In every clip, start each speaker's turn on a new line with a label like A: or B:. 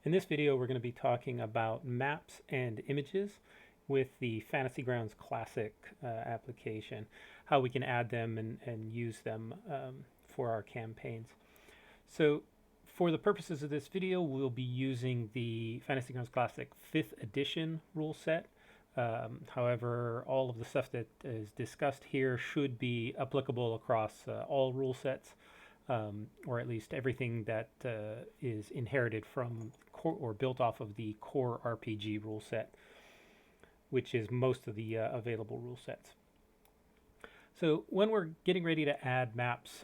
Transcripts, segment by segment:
A: In this video, we're going to be talking about maps and images with the Fantasy Grounds Classic application, how we can add them and use them for our campaigns. So for the purposes of this video, we'll be using the Fantasy Grounds Classic 5th edition rule set. However, all of the stuff that is discussed here should be applicable across all rule sets, or at least everything that is inherited from or built off of the core RPG rule set, which is most of the available rule sets. So when we're getting ready to add maps,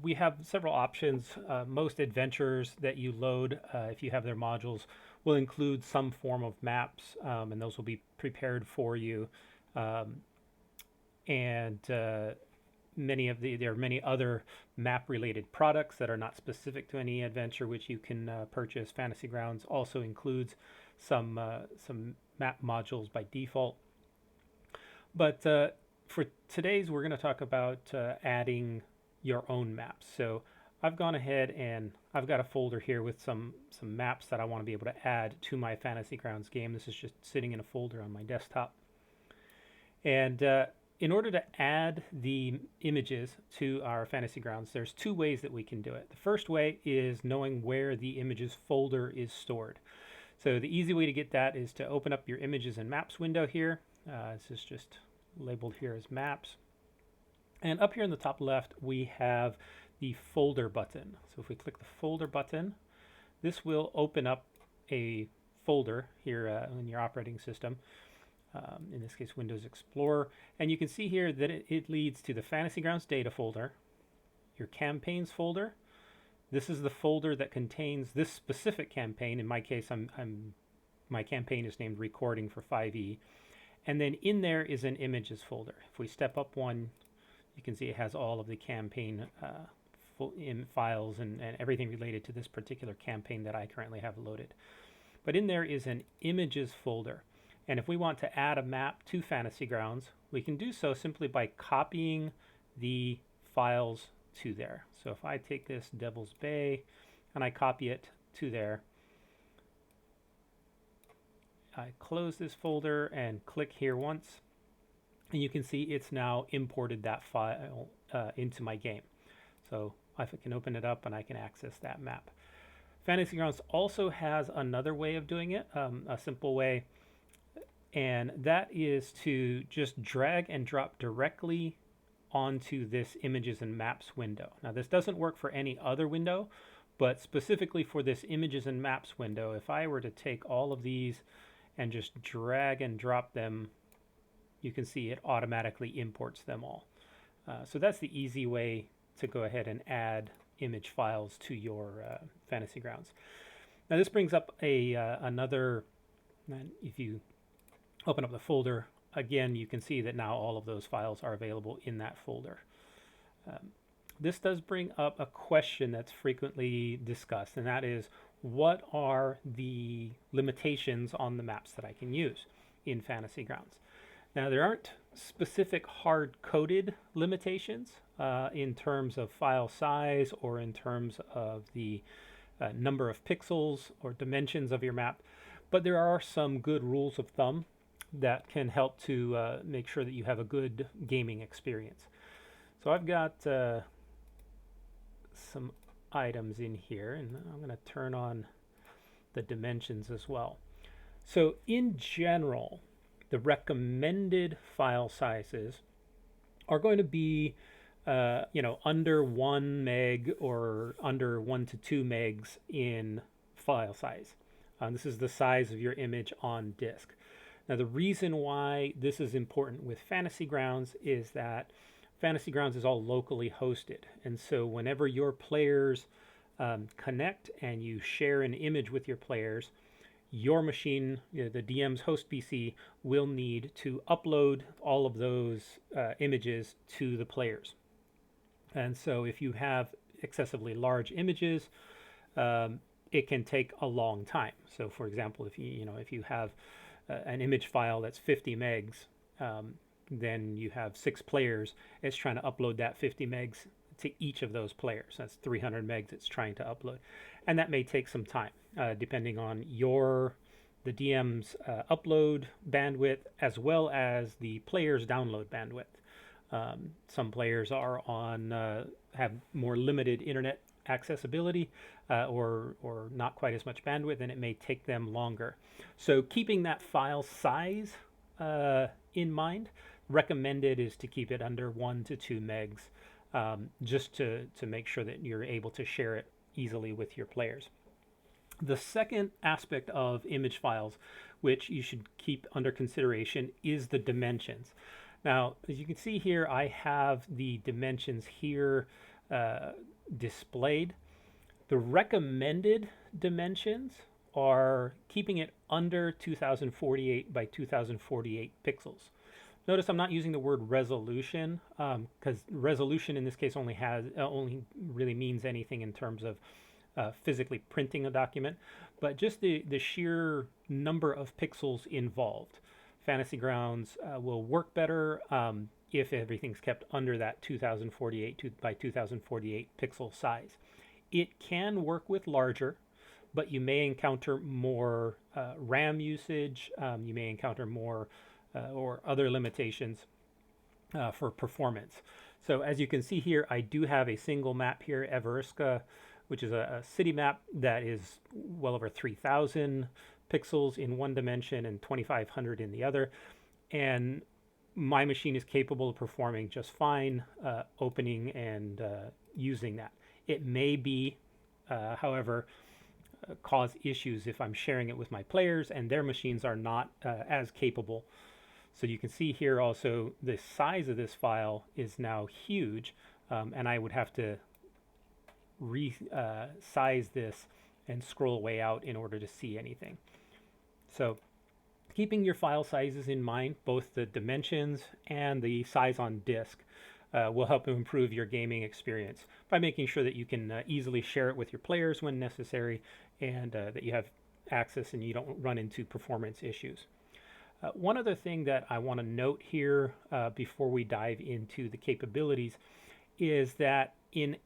A: we have several options. Most adventures that you load, if you have their modules, will include some form of maps, and those will be prepared for you. There are many other map-related products that are not specific to any adventure, which you can purchase. Fantasy Grounds also includes some map modules by default. But for today's, we're going to talk about adding your own maps. So I've gone ahead and I've got a folder here with some maps that I want to be able to add to my Fantasy Grounds game. This is just sitting in a folder on my desktop. And in order to add the images to our Fantasy Grounds, there's two ways that we can do it. The first way is knowing where the images folder is stored. So the easy way to get that is to open up your Images and Maps window here. This is just labeled here as Maps. And up here in the top left, we have the Folder button. So if we click the Folder button, this will open up a folder here in your operating system. In this case, Windows Explorer. And you can see here that it leads to the Fantasy Grounds data folder, your campaigns folder. This is the folder that contains this specific campaign. In my case, my campaign is named Recording for 5e. And then in there is an images folder. If we step up one, you can see it has all of the campaign files and everything related to this particular campaign that I currently have loaded. But in there is an images folder. And if we want to add a map to Fantasy Grounds, we can do so simply by copying the files to there. So if I take this Devil's Bay and I copy it to there, I close this folder and click here once, and you can see it's now imported that file into my game. So I can open it up and I can access that map. Fantasy Grounds also has another way of doing it, a simple way, and that is to just drag and drop directly onto this Images and Maps window. Now this doesn't work for any other window, but specifically for this Images and Maps window, if I were to take all of these and just drag and drop them, you can see it automatically imports them all. So that's the easy way to go ahead and add image files to your Fantasy Grounds. Now this brings up another, if you open up the folder, again, you can see that now all of those files are available in that folder. This does bring up a question that's frequently discussed, and that is, what are the limitations on the maps that I can use in Fantasy Grounds? Now, there aren't specific hard-coded limitations in terms of file size or in terms of the number of pixels or dimensions of your map, but there are some good rules of thumb that can help to make sure that you have a good gaming experience. So I've got some items in here, and I'm going to turn on the dimensions as well. So in general, the recommended file sizes are going to be under 1 meg or under 1 to 2 megs in file size. This is the size of your image on disk. Now, the reason why this is important with Fantasy Grounds is that Fantasy Grounds is all locally hosted. And so whenever your players connect and you share an image with your players, your machine, the DM's host PC, will need to upload all of those images to the players. And so if you have excessively large images, it can take a long time. So for example, if you have an image file that's 50 megs, then you have 6 players. It's trying to upload that 50 megs. to each of those players. That's 300 megs it's trying to upload. And that may take some time, depending on the DM's upload bandwidth as well as the player's download bandwidth. Some players have more limited internet accessibility or not quite as much bandwidth, and it may take them longer. So keeping that file size in mind, recommended is to keep it under 1 to 2 megs, just to make sure that you're able to share it easily with your players. The second aspect of image files, which you should keep under consideration, is the dimensions. Now, as you can see here, I have the dimensions here displayed. The recommended dimensions are keeping it under 2048 by 2048 pixels. Notice I'm not using the word resolution, because resolution in this case only really means anything in terms of physically printing a document, but just the sheer number of pixels involved. Fantasy Grounds will work better if everything's kept under that 2048 by 2048 pixel size. It can work with larger, but you may encounter more RAM usage. You may encounter more or other limitations for performance. So as you can see here, I do have a single map here, Everska, which is a city map that is well over 3,000 pixels in one dimension and 2,500 in the other. And my machine is capable of performing just fine, opening and using that. It may be, however, cause issues if I'm sharing it with my players and their machines are not as capable. So you can see here also the size of this file is now huge, and I would have to resize this and scroll way out in order to see anything. So keeping your file sizes in mind, both the dimensions and the size on disk, will help improve your gaming experience by making sure that you can easily share it with your players when necessary, and that you have access and you don't run into performance issues. One other thing that I want to note here before we dive into the capabilities is that in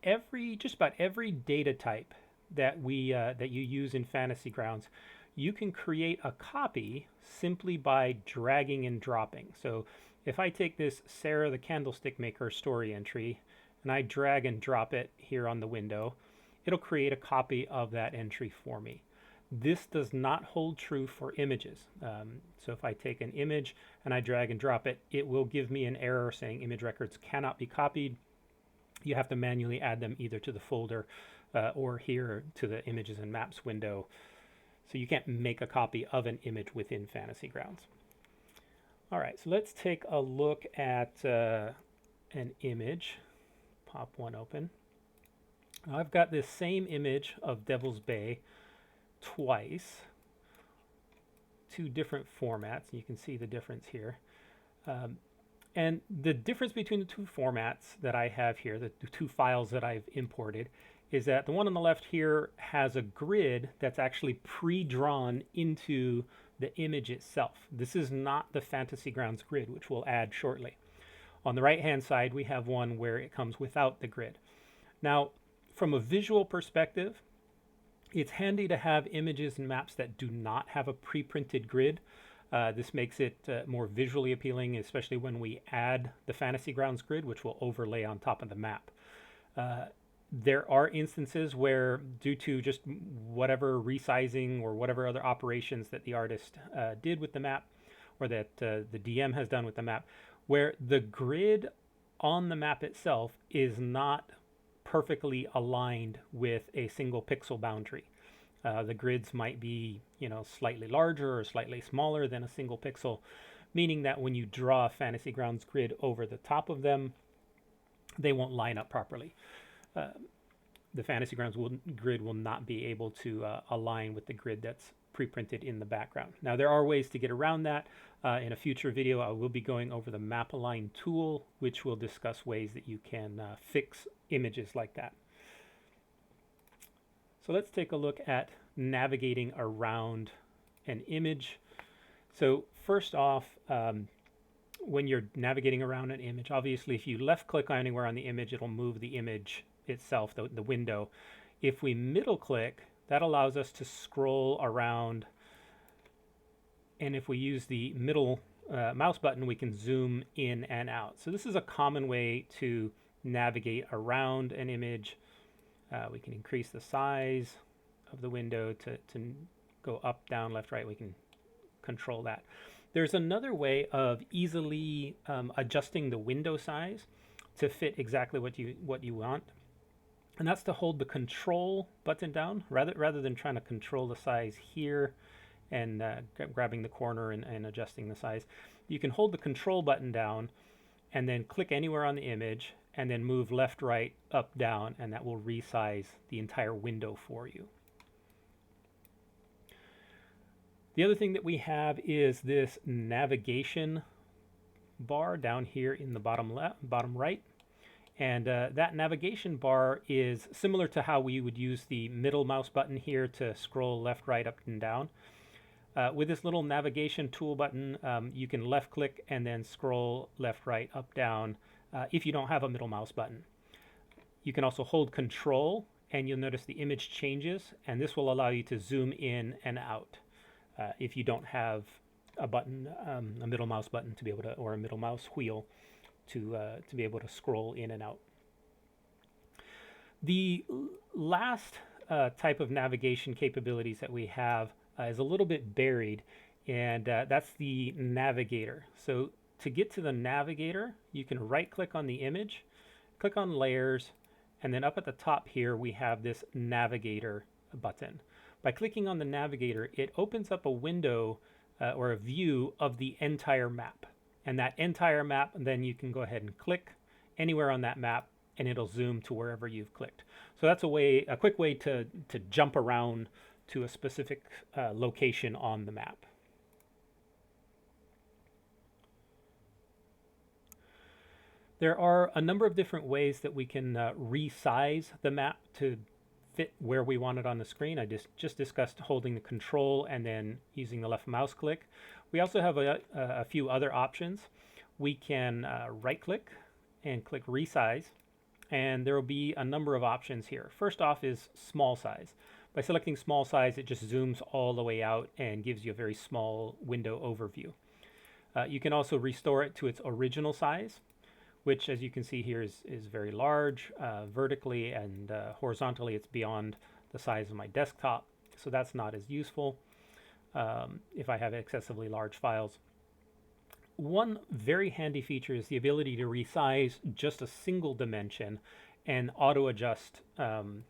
A: just about every data type that you use in Fantasy Grounds, you can create a copy simply by dragging and dropping. So if I take this Sarah the Candlestick Maker story entry and I drag and drop it here on the window, it'll create a copy of that entry for me. This does not hold true for images. So if I take an image and I drag and drop it, it will give me an error saying image records cannot be copied. You have to manually add them either to the folder or here to the images and maps window. So you can't make a copy of an image within Fantasy Grounds. All right, so let's take a look at an image. Pop one open. I've got this same image of Devil's Bay twice, 2 different formats. You can see the difference here. And the difference between the 2 formats that I have here, the 2 files that I've imported, is that the one on the left here has a grid that's actually pre-drawn into the image itself. This is not the Fantasy Grounds grid, which we'll add shortly. On the right-hand side, we have one where it comes without the grid. Now, from a visual perspective, it's handy to have images and maps that do not have a pre-printed grid. This makes it more visually appealing, especially when we add the Fantasy Grounds grid, which will overlay on top of the map. There are instances where, due to just whatever resizing or whatever other operations that the artist did with the map, or that the DM has done with the map, where the grid on the map itself is not perfectly aligned with a single pixel boundary. The grids might be, slightly larger or slightly smaller than a single pixel, meaning that when you draw a Fantasy Grounds grid over the top of them, they won't line up properly. The Fantasy Grounds grid will not be able to align with the grid that's pre-printed in the background. Now, there are ways to get around that. In a future video, I will be going over the Map Align tool, which will discuss ways that you can fix images like that. So let's take a look at navigating around an image. So first off, when you're navigating around an image, obviously if you left click anywhere on the image, it'll move the image itself, the window. If we middle click, that allows us to scroll around, and if we use the middle mouse button, we can zoom in and out. So this is a common way to navigate around an image. We can increase the size of the window to go up, down, left, right. We can control that. There's another way of easily adjusting the window size to fit exactly what you want, and that's to hold the control button down rather than trying to control the size here and grabbing the corner and adjusting the size. You can hold the control button down and then click anywhere on the image and then move left, right, up, down, and that will resize the entire window for you. The other thing that we have is this navigation bar down here in the bottom right. And that navigation bar is similar to how we would use the middle mouse button here to scroll left, right, up, and down. With this little navigation tool button, you can left click and then scroll left, right, up, down if you don't have a middle mouse button. You can also hold control and you'll notice the image changes, and this will allow you to zoom in and out if you don't have a button, a middle mouse button to be able to, or a middle mouse wheel to be able to scroll in and out. The last type of navigation capabilities that we have is a little bit buried, and that's the navigator. So to get to the navigator, you can right click on the image, click on layers, and then up at the top here we have this navigator button. By clicking on the navigator, it opens up a window or a view of the entire map. And that entire map, then you can go ahead and click anywhere on that map and it'll zoom to wherever you've clicked. So that's a quick way to jump around to a specific location on the map. There are a number of different ways that we can resize the map to fit where we want it on the screen. I just discussed holding the control and then using the left mouse click. We also have a few other options. We can right click and click resize, and there will be a number of options here. First off is small size. By selecting small size, it just zooms all the way out and gives you a very small window overview. You can also restore it to its original size, which, as you can see here, is very large. Vertically and horizontally, it's beyond the size of my desktop, so that's not as useful if I have excessively large files. One very handy feature is the ability to resize just a single dimension and auto-adjust and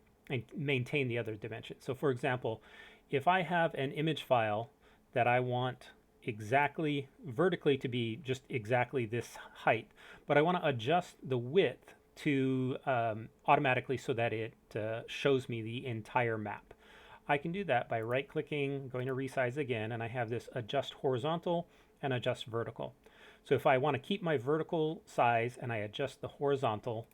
A: maintain the other dimension. So for example, if I have an image file that I want exactly vertically to be just exactly this height, but I want to adjust the width to automatically so that it shows me the entire map. I can do that by right clicking, going to resize again, and I have this adjust horizontal and adjust vertical. So if I want to keep my vertical size and I adjust the horizontal,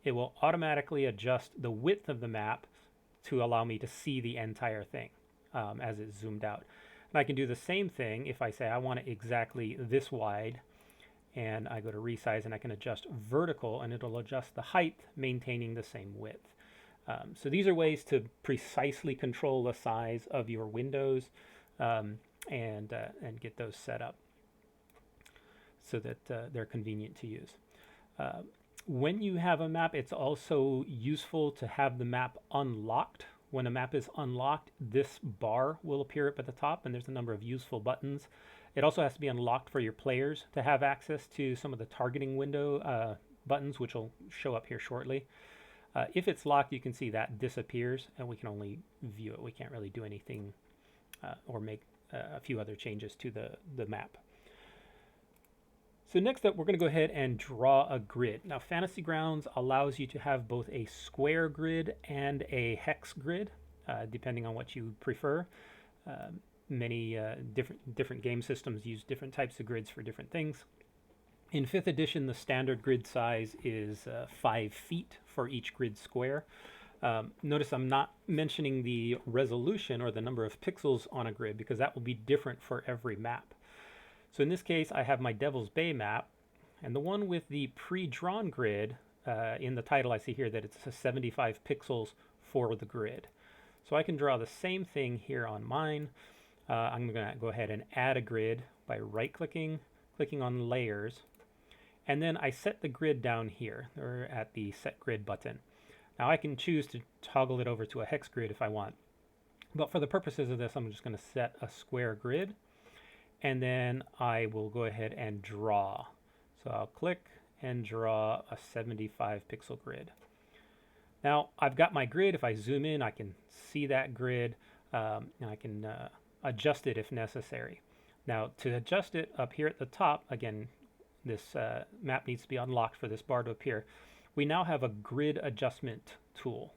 A: it will automatically adjust the width of the map to allow me to see the entire thing as it's zoomed out. And I can do the same thing if I say I want it exactly this wide, and I go to resize and I can adjust vertical and it'll adjust the height, maintaining the same width. So these are ways to precisely control the size of your windows and get those set up so that they're convenient to use. When you have a map, it's also useful to have the map unlocked. When a map is unlocked, this bar will appear up at the top, and there's a number of useful buttons. It also has to be unlocked for your players to have access to some of the targeting window buttons, which will show up here shortly. If it's locked, you can see that disappears, and we can only view it. We can't really do anything or make a few other changes to the map. So next up, we're going to go ahead and draw a grid. Now, Fantasy Grounds allows you to have both a square grid and a hex grid, depending on what you prefer. Many different game systems use different types of grids for different things. In 5th edition, the standard grid size is 5 feet for each grid square. Notice I'm not mentioning the resolution or the number of pixels on a grid because that will be different for every map. So in this case, I have my Devil's Bay map, and the one with the pre-drawn grid, in the title I see here that it's 75 pixels for the grid. So I can draw the same thing here on mine. I'm going to go ahead and add a grid by right-clicking, clicking on Layers, and then I set the grid down here, or at the Set Grid button. Now I can choose to toggle it over to a hex grid if I want. But for the purposes of this, I'm just going to set a square grid, and then I will go ahead and draw. So I'll click and draw a 75 pixel grid. Now I've got my grid. If I zoom in, I can see that grid, and I can adjust it if necessary. Now to adjust it up here at the top, again, this map needs to be unlocked for this bar to appear. We now have a grid adjustment tool.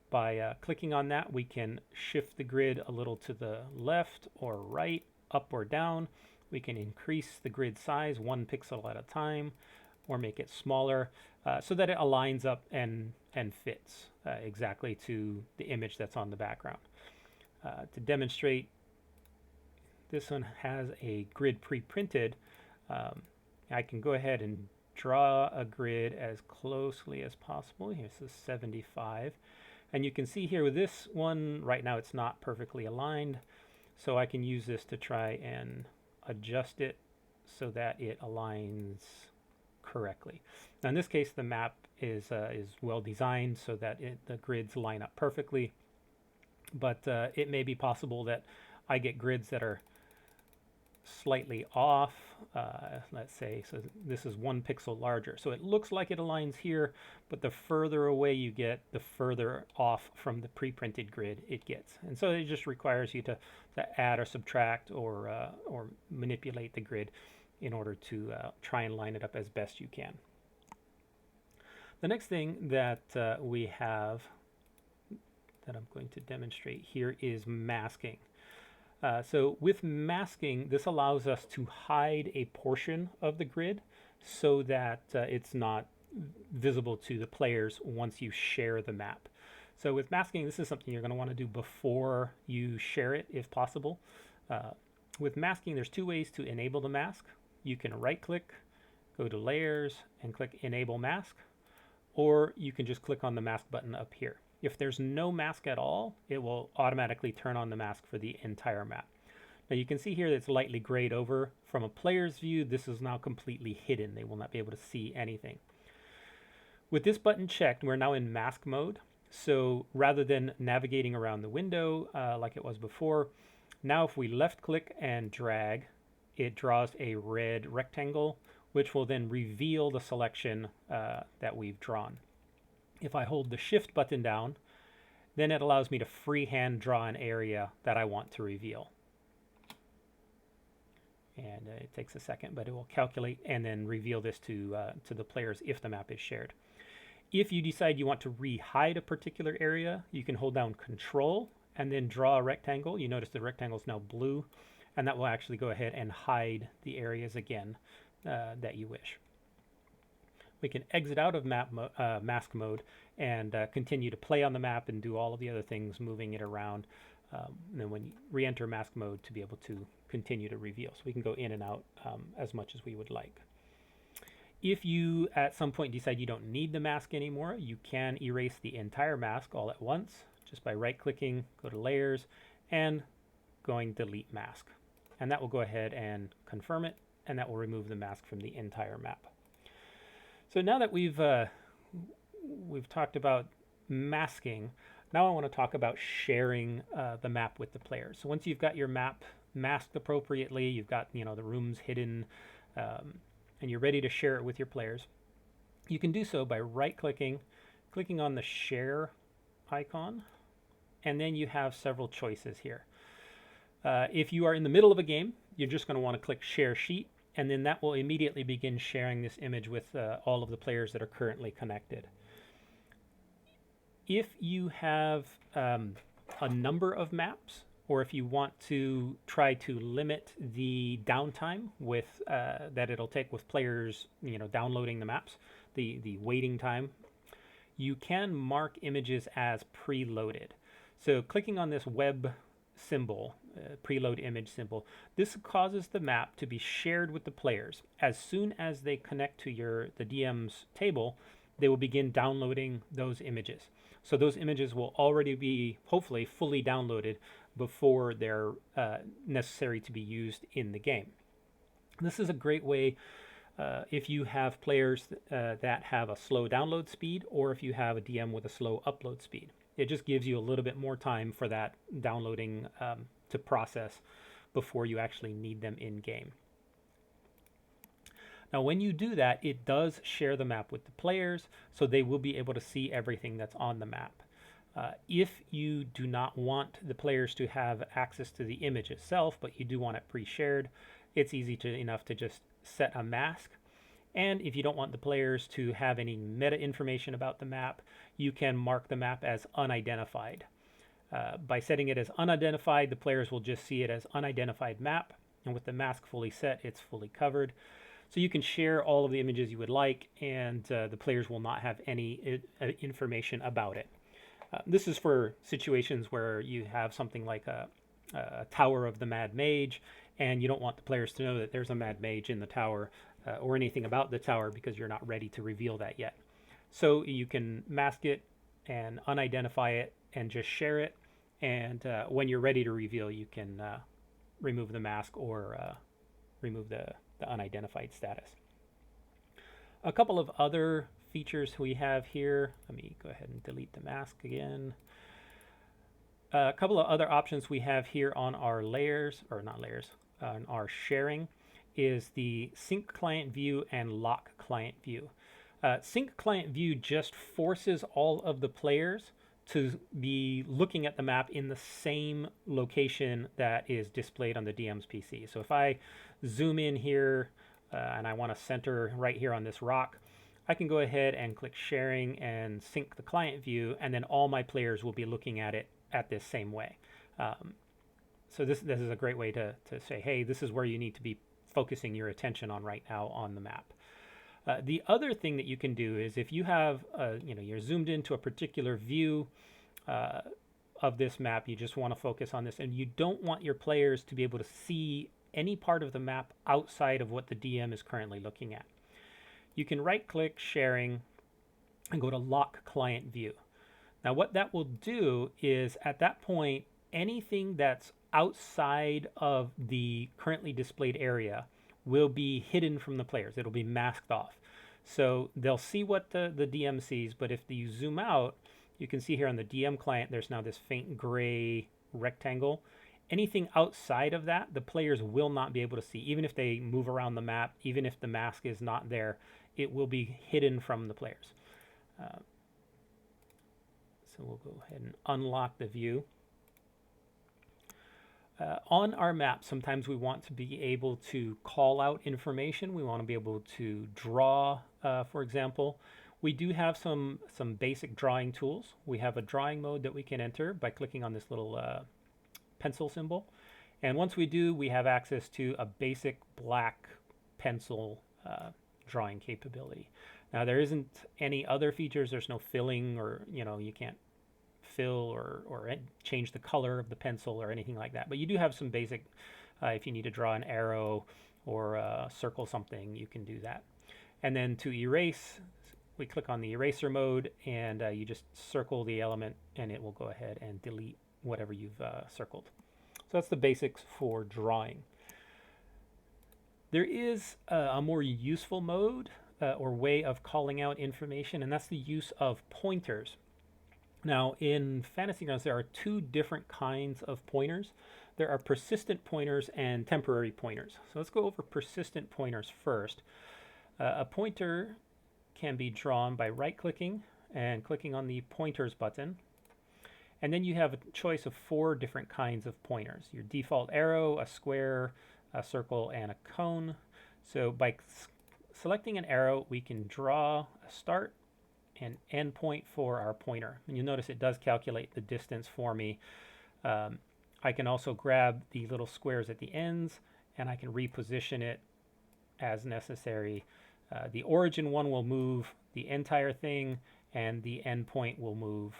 A: By clicking on that, we can shift the grid a little to the left or right, up or down. We can increase the grid size 1 pixel at a time, or make it smaller, so that it aligns up and fits exactly to the image that's on the background. To demonstrate, this one has a grid pre-printed. I can go ahead and draw a grid as closely as possible. Here's the 75. And you can see here with this one, right now it's not perfectly aligned. So I can use this to try and adjust it so that it aligns correctly. Now in this case, the map is well designed so that the grids line up perfectly. But it may be possible that I get grids that are slightly off, let's say, so this is 1 pixel larger. So it looks like it aligns here, but the further away you get, the further off from the pre-printed grid it gets. And so it just requires you to add or subtract or manipulate the grid in order to try and line it up as best you can. The next thing that we have that I'm going to demonstrate here is masking. So with masking, this allows us to hide a portion of the grid so that it's not visible to the players once you share the map. So with masking, this is something you're going to want to do before you share it, if possible. With masking, there's 2 ways to enable the mask. You can right-click, go to Layers, and click Enable Mask, or you can just click on the mask button up here. If there's no mask at all, it will automatically turn on the mask for the entire map. Now you can see here that it's lightly grayed over. From a player's view, this is now completely hidden. They will not be able to see anything. With this button checked, we're now in mask mode. So rather than navigating around the window like it was before, now if we left click and drag, it draws a red rectangle, which will then reveal the selection that we've drawn. If I hold the Shift button down, then it allows me to freehand draw an area that I want to reveal. And it takes a second, but it will calculate and then reveal this to the players if the map is shared. If you decide you want to re-hide a particular area, you can hold down Control and then draw a rectangle. You notice the rectangle is now blue, and that will actually go ahead and hide the areas again that you wish. We can exit out of mask mode and continue to play on the map and do all of the other things, moving it around. And then when you re-enter mask mode to be able to continue to reveal. So we can go in and out as much as we would like. If you at some point decide you don't need the mask anymore, you can erase the entire mask all at once just by right-clicking, go to Layers, and going Delete Mask. And that will go ahead and confirm it, and that will remove the mask from the entire map. So now that we've talked about masking, now I want to talk about sharing the map with the players. So once you've got your map masked appropriately, you've got the rooms hidden, and you're ready to share it with your players, you can do so by right-clicking, clicking on the Share icon, and then you have several choices here. If you are in the middle of a game, you're just going to want to click Share Sheet, and then that will immediately begin sharing this image with all of the players that are currently connected. If you have a number of maps, or if you want to try to limit the downtime with that it'll take with players, downloading the maps, the waiting time, you can mark images as preloaded. So clicking on this web symbol, preload image symbol. This causes the map to be shared with the players. As soon as they connect to the DM's table, they will begin downloading those images. So those images will already be, hopefully, fully downloaded before they're necessary to be used in the game. This is a great way if you have players that have a slow download speed, or if you have a DM with a slow upload speed. It just gives you a little bit more time for that downloading to process before you actually need them in game. Now, when you do that, it does share the map with the players, so they will be able to see everything that's on the map. If you do not want the players to have access to the image itself, but you do want it pre-shared, it's easy enough to just set a mask. And if you don't want the players to have any meta information about the map, you can mark the map as unidentified. By setting it as unidentified, the players will just see it as unidentified map, and with the mask fully set, it's fully covered. So you can share all of the images you would like, and the players will not have any information about it. This is for situations where you have something like a Tower of the Mad Mage, and you don't want the players to know that there's a Mad Mage in the tower or anything about the tower because you're not ready to reveal that yet. So you can mask it and unidentify it and just share it, and when you're ready to reveal, you can remove the mask or remove the unidentified status. A couple of other features we have here. Let me go ahead and delete the mask again. A couple of other options we have here on our layers, or not layers, on our sharing, is the sync client view and lock client view. Sync client view just forces all of the players to be looking at the map in the same location that is displayed on the DM's PC. So if I zoom in here and I want to center right here on this rock, I can go ahead and click sharing and sync the client view, and then all my players will be looking at it at this same way. So this is a great way to say, hey, this is where you need to be focusing your attention on right now on the map. The other thing that you can do is if you have, you're zoomed into a particular view of this map, you just want to focus on this, and you don't want your players to be able to see any part of the map outside of what the DM is currently looking at. You can right-click sharing and go to lock client view. Now what that will do is at that point, anything that's outside of the currently displayed area will be hidden from the players. It'll be masked off. So they'll see what the DM sees, but if you zoom out, you can see here on the DM client, there's now this faint gray rectangle. Anything outside of that, the players will not be able to see. Even if they move around the map, even if the mask is not there, it will be hidden from the players. So we'll go ahead and unlock the view. On our map, sometimes we want to be able to call out information. We want to be able to draw, for example. We do have some basic drawing tools. We have a drawing mode that we can enter by clicking on this little pencil symbol. And once we do, we have access to a basic black pencil drawing capability. Now, there isn't any other features. There's no filling, or you can't fill or change the color of the pencil or anything like that. But you do have some basic, if you need to draw an arrow or circle something, you can do that. And then to erase, we click on the eraser mode, and you just circle the element, and it will go ahead and delete whatever you've circled. So that's the basics for drawing. There is a more useful mode or way of calling out information, and that's the use of pointers. Now, in Fantasy Grounds, there are two different kinds of pointers. There are persistent pointers and temporary pointers. So let's go over persistent pointers first. A pointer can be drawn by right-clicking and clicking on the pointers button. And then you have a choice of 4 different kinds of pointers. Your default arrow, a square, a circle, and a cone. So by selecting an arrow, we can draw a start and end point for our pointer. And you'll notice it does calculate the distance for me. I can also grab the little squares at the ends, and I can reposition it as necessary. The origin one will move the entire thing, and the end point will move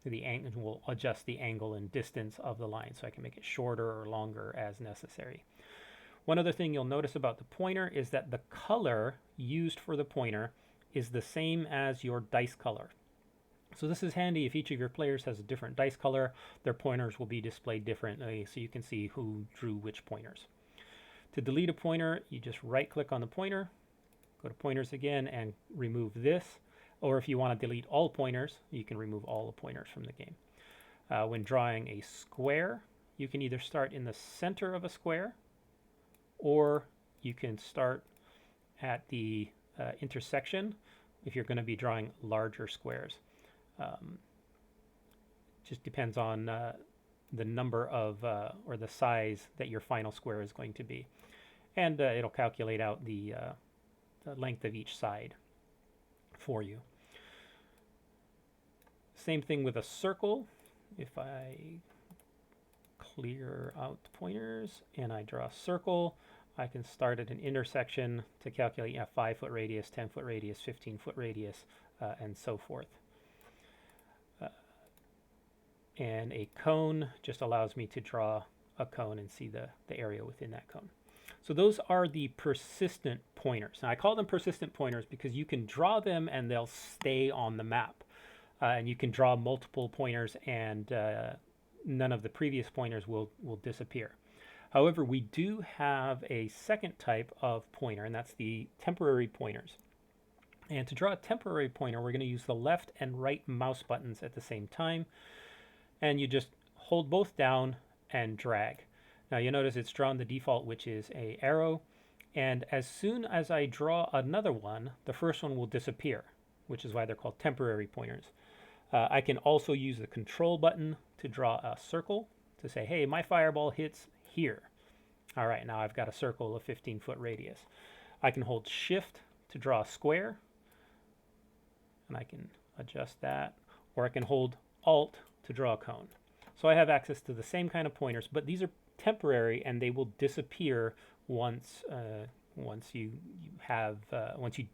A: the angle will adjust the angle and distance of the line, so I can make it shorter or longer as necessary. One other thing you'll notice about the pointer is that the color used for the pointer is the same as your dice color. So this is handy if each of your players has a different dice color. Their pointers will be displayed differently, so you can see who drew which pointers. To delete a pointer, you just right click on the pointer, go to pointers again and remove this. Or if you want to delete all pointers, you can remove all the pointers from the game. When drawing a square, you can either start in the center of a square, or you can start at the intersection if you're going to be drawing larger squares. Just depends on the number of or the size that your final square is going to be. And it'll calculate out the length of each side for you. Same thing with a circle. If I clear out the pointers and I draw a circle, I can start at an intersection to calculate a 5-foot radius, 10-foot radius, 15-foot radius, and so forth. And a cone just allows me to draw a cone and see the area within that cone. So those are the persistent pointers. Now I call them persistent pointers because you can draw them and they'll stay on the map. And you can draw multiple pointers and none of the previous pointers will disappear. However, we do have a second type of pointer, and that's the temporary pointers. And to draw a temporary pointer, we're going to use the left and right mouse buttons at the same time. And you just hold both down and drag. Now you notice it's drawn the default, which is an arrow. And as soon as I draw another one, the first one will disappear, which is why they're called temporary pointers. I can also use the control button to draw a circle to say, hey, my fireball hits here. All right, now I've got a circle of 15-foot radius. I can hold shift to draw a square, and I can adjust that, or I can hold alt to draw a cone. So I have access to the same kind of pointers, but these are temporary and they will disappear once you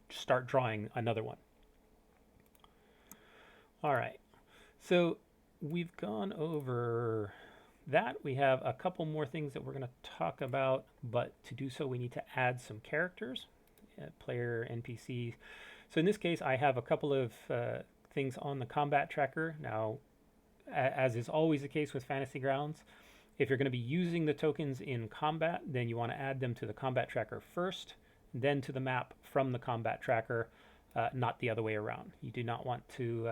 A: start drawing another one. All right, so we've gone over that. We have a couple more things that we're going to talk about, but to do so we need to add some characters, player NPCs. So in this case I have a couple of things on the combat tracker. Now, as is always the case with Fantasy Grounds, if you're going to be using the tokens in combat, then you want to add them to the combat tracker first, then to the map from the combat tracker, not the other way around. You do not want to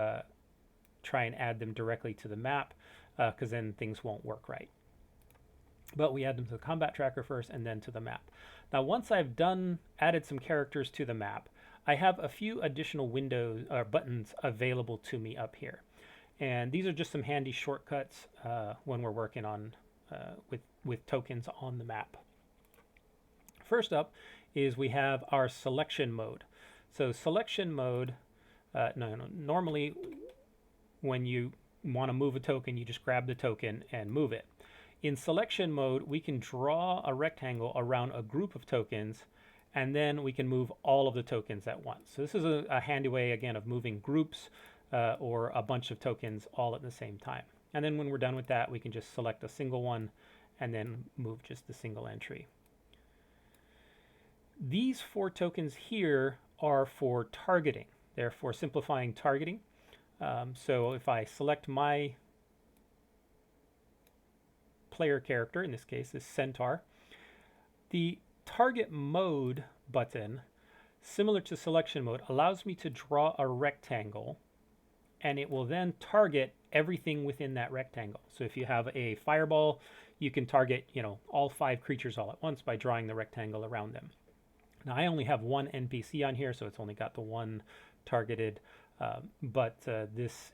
A: try and add them directly to the map because then things won't work right. But we add them to the combat tracker first and then to the map. Now once I've added some characters to the map, I have a few additional windows or buttons available to me up here. And these are just some handy shortcuts when we're working on with tokens on the map. First up is we have our selection mode. So selection mode, normally when you want to move a token, you just grab the token and move it. In selection mode, we can draw a rectangle around a group of tokens, and then we can move all of the tokens at once. So this is a handy way, again, of moving groups or a bunch of tokens all at the same time. And then when we're done with that, we can just select a single one and then move just the single entry. These 4 tokens here are for targeting. They're for simplifying targeting. So if I select my player character, in this case is Centaur, the target mode button, similar to selection mode, allows me to draw a rectangle, and it will then target everything within that rectangle. So if you have a fireball, you can target, all 5 creatures all at once by drawing the rectangle around them. Now I only have one NPC on here, so it's only got the one targeted, but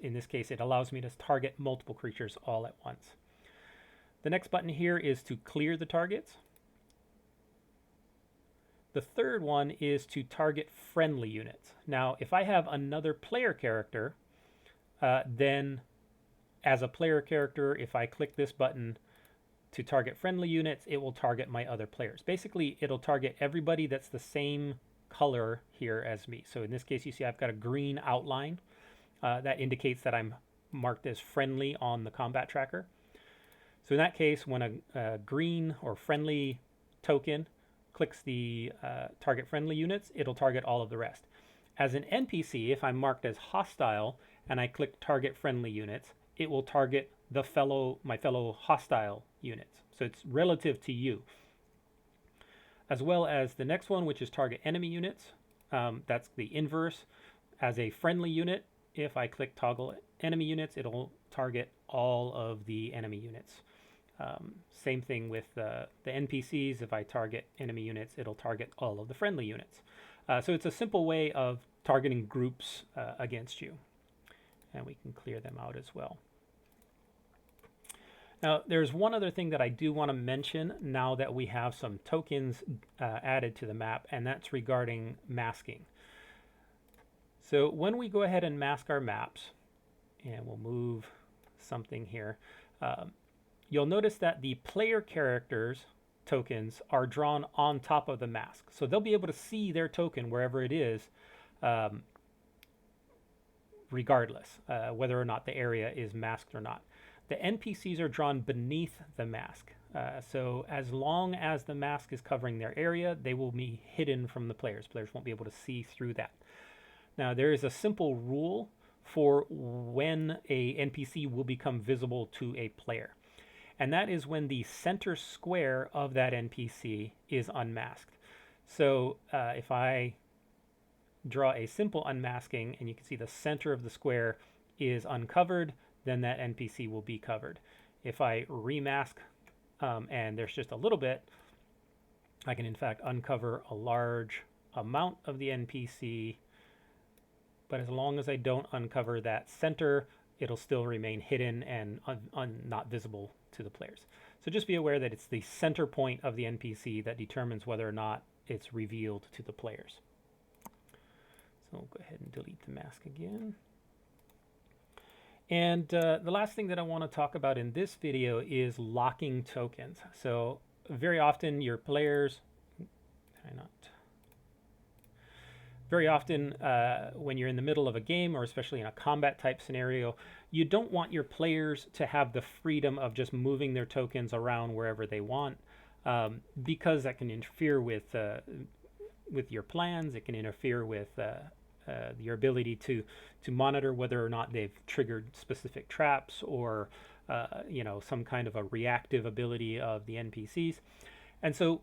A: in this case, it allows me to target multiple creatures all at once. The next button here is to clear the targets. The third one is to target friendly units. Now, if I have another player character, then as a player character, if I click this button to target friendly units, it will target my other players. Basically, it'll target everybody that's the same color here as me. So in this case, you see I've got a green outline that indicates that I'm marked as friendly on the combat tracker. So in that case, when a green or friendly token clicks the target friendly units, it'll target all of the rest. As an NPC, if I'm marked as hostile and I click target friendly units, it will target my fellow hostile units. So it's relative to you. As well as the next one, which is target enemy units. That's the inverse. As a friendly unit, if I click toggle enemy units, it'll target all of the enemy units. Same thing with the NPCs. If I target enemy units, it'll target all of the friendly units. So it's a simple way of targeting groups against you. And we can clear them out as well. Now, there's one other thing that I do want to mention now that we have some tokens added to the map, and that's regarding masking. So when we go ahead and mask our maps, and we'll move something here, you'll notice that the player characters tokens are drawn on top of the mask. So they'll be able to see their token wherever it is, regardless, whether or not the area is masked or not. The NPCs are drawn beneath the mask. So as long as the mask is covering their area, they will be hidden from the players. Players won't be able to see through that. Now, there is a simple rule for when a NPC will become visible to a player. And that is when the center square of that NPC is unmasked. So if I draw a simple unmasking and you can see the center of the square is uncovered, then that NPC will be covered. If I remask and there's just a little bit, I can in fact uncover a large amount of the NPC, but as long as I don't uncover that center, it'll still remain hidden and not visible to the players. So just be aware that it's the center point of the NPC that determines whether or not it's revealed to the players. So we'll go ahead and delete the mask again. And the last thing that I want to talk about in this video is locking tokens. So very often your players, very often when you're in the middle of a game, or especially in a combat type scenario, you don't want your players to have the freedom of just moving their tokens around wherever they want, because that can interfere with your plans. It can interfere with your ability to monitor whether or not they've triggered specific traps or some kind of a reactive ability of the NPCs. And so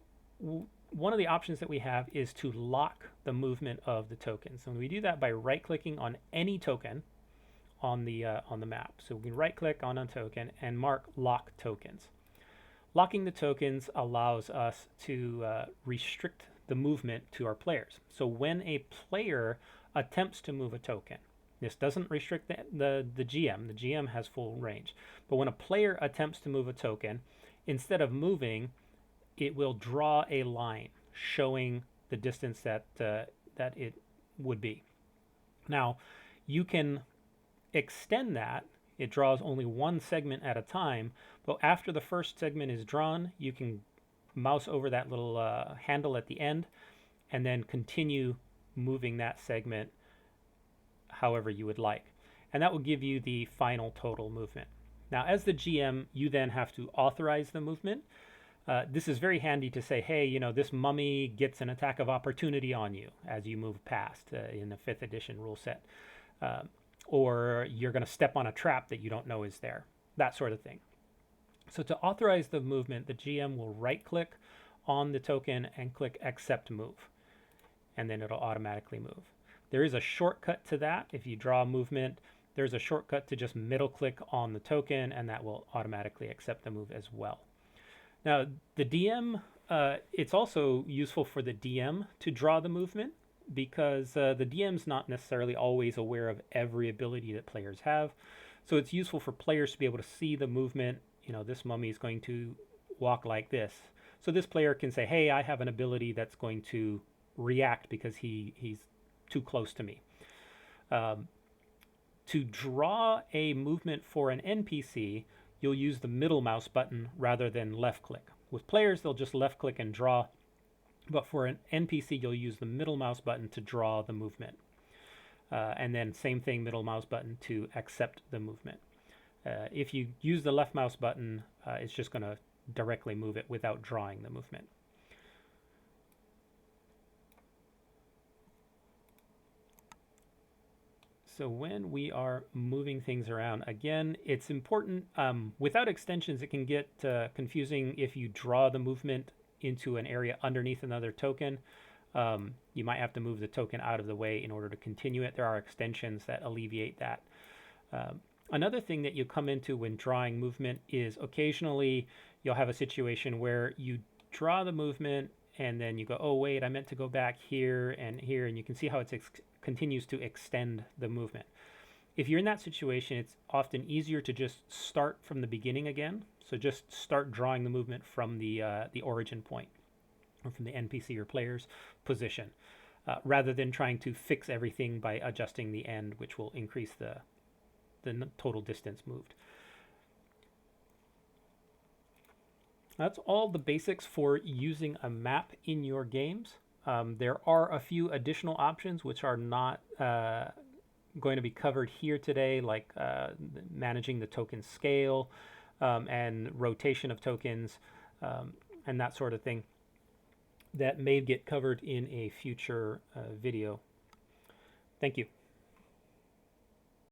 A: one of the options that we have is to lock the movement of the tokens. And we do that by right-clicking on any token on the map. So we can right-click on a token and mark Lock Tokens. Locking the tokens allows us to restrict the movement to our players. So when a player attempts to move a token, this doesn't restrict the GM. The GM has full range. But when a player attempts to move a token, instead of moving, it will draw a line showing the distance that it would be. Now, you can extend that. It draws only one segment at a time, but after the first segment is drawn, you can mouse over that little handle at the end and then continue moving that segment however you would like. And that will give you the final total movement. Now, as the GM, you then have to authorize the movement. This is very handy to say, hey, this mummy gets an attack of opportunity on you as you move past in the 5th edition rule set. Or you're going to step on a trap that you don't know is there, that sort of thing. So to authorize the movement, the GM will right-click on the token and click Accept Move, and then it'll automatically move. There is a shortcut to that. If you draw a movement, there's a shortcut to just middle-click on the token, and that will automatically accept the move as well. Now, the DM, it's also useful for the DM to draw the movement, because the DM's not necessarily always aware of every ability that players have. So it's useful for players to be able to see the movement. This mummy is going to walk like this. So this player can say, hey, I have an ability that's going to react because he's too close to me. To draw a movement for an NPC, you'll use the middle mouse button rather than left click. With players, they'll just left click and draw. But for an NPC, you'll use the middle mouse button to draw the movement. and then same thing, middle mouse button to accept the movement. If you use the left mouse button, it's just going to directly move it without drawing the movement. So when we are moving things around, again, it's important. Without extensions, it can get confusing if you draw the movement into an area underneath another token. You might have to move the token out of the way in order to continue it. There are extensions that alleviate that. Another thing that you come into when drawing movement is occasionally you'll have a situation where you draw the movement and then you go, oh, wait, I meant to go back here, and you can see how it continues to extend the movement. If you're in that situation, it's often easier to just start from the beginning again. So just start drawing the movement from the origin point, or from the NPC or player's position, rather than trying to fix everything by adjusting the end, which will increase the total distance moved. That's all the basics for using a map in your games. There are a few additional options which are not going to be covered here today, like managing the token scale and rotation of tokens and that sort of thing, that may get covered in a future video. Thank you.